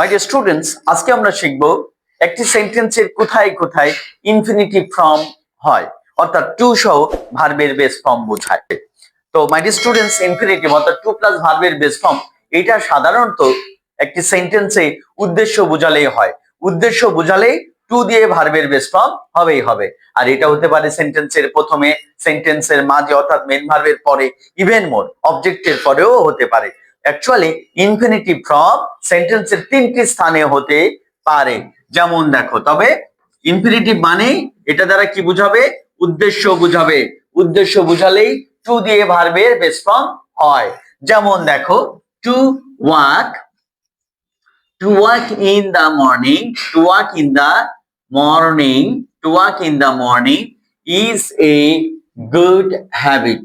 মাই dear students, আজকে আমরা শিখব একটি সেন্টেন্সের কোথায় কোথায় ইনফিনিটিভ ফর্ম হয়, অর্থাৎ টু সহ ভার্বের বেস ফর্ম বোঝায়। তো মাই ডিয়ার স্টুডেন্টস, ইনফিনিটিভ অর্থাৎ টু প্লাস ভার্বের বেস ফর্ম এটা সাধারণত একটি সেন্টেন্সে উদ্দেশ্য বোঝালেই হয়। উদ্দেশ্য বোঝালেই টু দিয়ে ভার্বের বেস ফর্ম হবেই হবে। আর এটা হতে পারে সেন্টেন্সের প্রথমে, সেন্টেন্সের মাঝে অর্থাৎ মেন ভার্বের পরে, ইভেন মোর অবজেক্টের পরেও হতে পারে। অ্যাকচুয়ালি ইনফিনিটিভ ফর্ম সেন্টেন্সের তিনটি স্থানে হতে পারে। যেমন দেখো, তবে ইনফিনিটিভ মানে এটা দ্বারা কি বুঝাবে? উদ্দেশ্য বুঝাবে। উদ্দেশ্য বুঝালেই টু দিয়ে ভার্বের বেস ফর্ম হয়। যেমন দেখো, to walk, to walk in the morning, to walk in the morning, to walk in the morning is a good habit.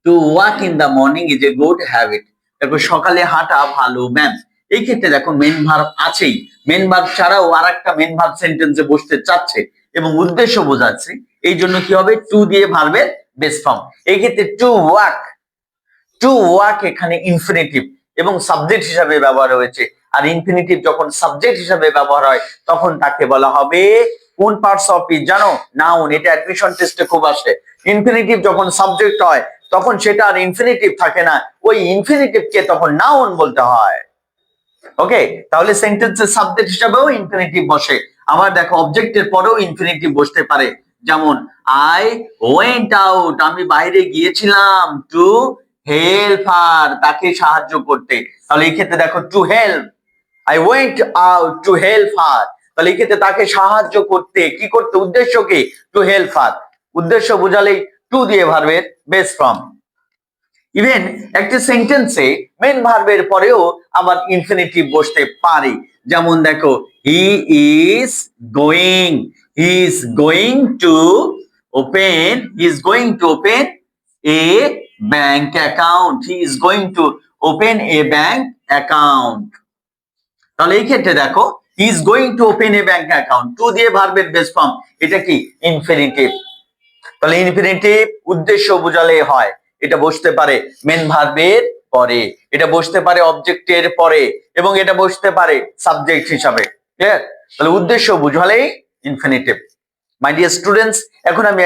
To walk in the morning is a good habit. দেখো, সকালে হাঁটা ভালো ma'am. এই ক্ষেত্রে দেখো main verb আছেই, main verb ছাড়াও আরেকটা মেন ভার্ব সেন্টেন্সে বসতে চাচ্ছে এবং উদ্দেশ্য বোঝাচ্ছে, এই জন্য কি হবে? টু দিয়ে ভার্বের বেস ফর্ম। এই ক্ষেত্রে টু ওয়াক, টু ওয়াক এখানে ইনফিনিটিভ এবং সাবজেক্ট হিসাবে ব্যবহার হয়েছে। আর ইনফিনিটিভ যখন সাবজেক্ট হিসাবে ব্যবহার হয় তখন তাকে বলা হবে কোন পার্টস অফ স্পিচ জানো? নাউন। এটা অ্যাডমিশন টেস্টে খুব আসে। ইনফিনিটিভ যখন সাবজেক্ট হয় তখন সেটা আর ইনফিনিটিভ থাকে না, ওই ইনফিনিটিভকে তখন নাউন বলতে হয়। ওকে, তাহলে সেন্টেন্সের সাবজেক্ট হিসাবেও ইনফিনিটিভ বসে। আবার দেখো, অবজেক্টের পরেও ইনফিনিটিভ বসতে পারে। যেমন আই ওয়েন্ট আউট, আমি বাইরে গিয়েছিলাম, টু হেল্প হার, তাকে সাহায্য করতে। তাহলে এই ক্ষেত্রে দেখো, to help, I went out to help হার। তাহলে এই ক্ষেত্রে তাকে সাহায্য করতে, কি করতে? উদ্দেশ্য কি? টু হেল্প হার। উদ্দেশ্য বোঝালেই টু দিয়ে ভার্বের বেস ফর্ম। ইভেন একটি সেন্টেন্সে মেন ভার্বের পরেও আবার ইনফিনিটিভ বসতে পারে। যেমন দেখো, he is going, he is going to open, he is going to open a bank account, he is going to open a bank account. তাহলে এই ক্ষেত্রে দেখো, he is going to open a bank account, to দিয়ে ভার্বের base form, এটা কি? Infinitive. তাহলে infinitive উদ্দেশ্য বোঝালে হয়, এটা বসতে পারে মেন ভার্বের পরে, এটা বসতে পারে অবজেক্টের পরে, এবং এটা বসতে পারে সাবজেক্ট হিসাবে। ক্লিয়ার? তাহলে উদ্দেশ্য বুঝালেই ইনফিনিটিভ। মাই ডিয়ার স্টুডেন্টস, এখন আমি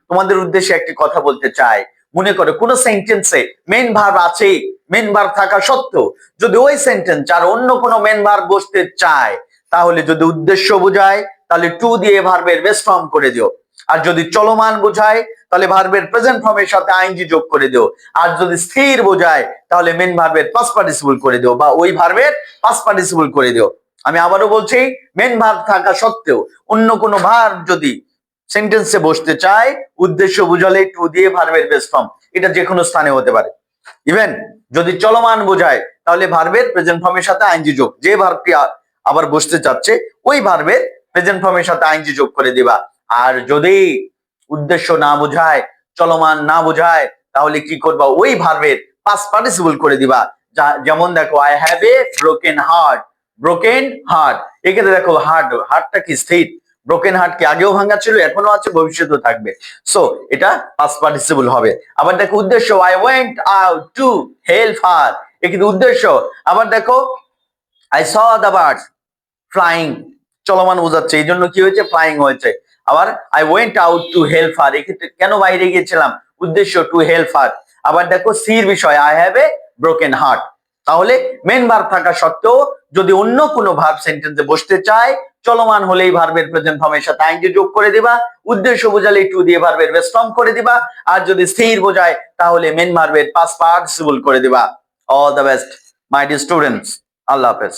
তোমাদের উদ্দেশ্যে একটি কথা বলতে চাই। মনে করো কোন সেন্টেন্সে মেন ভার্ব আছে, মেন ভার্ব থাকা সত্ত্বেও যদি ওই সেন্টেন্স আর অন্য কোনো মেন ভার্ব বসতে চায়, তাহলে যদি উদ্দেশ্য বোঝায় তাহলে টু দিয়ে ভার্বের বেস ফর্ম করে দিও। আর যদি চলমান বোঝায় তাহলে ভার্বের প্রেজেন্ট ফর্মের সাথে আইএনজি যোগ করে দিও। আর যদি স্থির বোঝায় তাহলে মেন ভার্বের পাস্ট পার্টিসিপল করে দিও, বা ওই ভার্বের পাস্ট পার্টিসিপল করে দিও। আমি আবারও বলছি, মেন ভার্ব থাকা সত্ত্বেও অন্য কোনো ভার্ব যদি সেন্টেন্সে বসতে চায়, উদ্দেশ্য বোঝালে টু দিয়ে ভার্বের বেস ফর্ম, এটা যে কোনো স্থানে হতে পারে। ইভেন যদি চলমান বোঝায় তাহলে ভার্বের প্রেজেন্ট ফর্মের সাথে আইএনজি যোগ, যে ভার্বটি আবার বসতে চাচ্ছে ওই ভার্বের প্রেজেন্ট ফর্মের সাথে আইএনজি যোগ করে দিবা। আর যদি উদ্দেশ্য না বোঝায়, চলমান না বোঝায়, তাহলে কি করবা? ওই ভার্বের পাস্ট পার্টিসিপল করে দিবা। যেমন দেখো, I have a broken heart, broken heart. এক্ষেত্রে দেখো, হার্টটা কি? স্থির। ব্রোকেন হার্ট কি আগেও ভাঙা ছিল, এখনো আছে, ভবিষ্যতেও থাকবে। সো এটা পাস্ট পার্টিসিপল হবে। আবার দেখো উদ্দেশ্য, I went out to help হার, এক্ষেত্রে উদ্দেশ্য। আবার দেখো, I saw the birds flying, চলমান বোঝাচ্ছে, এই জন্য কি হয়েছে? ফ্লাইং হয়েছে। আবার I went out to help হার, এক্ষেত্রে কেন বাইরে গিয়েছিলাম? উদ্দেশ্য টু হেল্প হার। আবার দেখো সির বিষয়, I have a broken heart. তাহলে মেন ভার্ব থাকা সত্ত্বেও যদি অন্য কোনো ভার্ব সেন্টেন্সে বসতে চায়, চলমান হলেই ভার্বের প্রেজেন্ট ফর্মের সাথে আইএনজি যোগ করে দিবা, উদ্দেশ্য বোঝালে টু দিয়ে ভার্বের বেস ফর্ম করে দিবা, আর যদি স্থির বোঝায় তাহলে মেন ভার্বের পাস্ট পার্টিসিপল করে দিবা। All the best my dear students, আল্লাহ হাফেজ।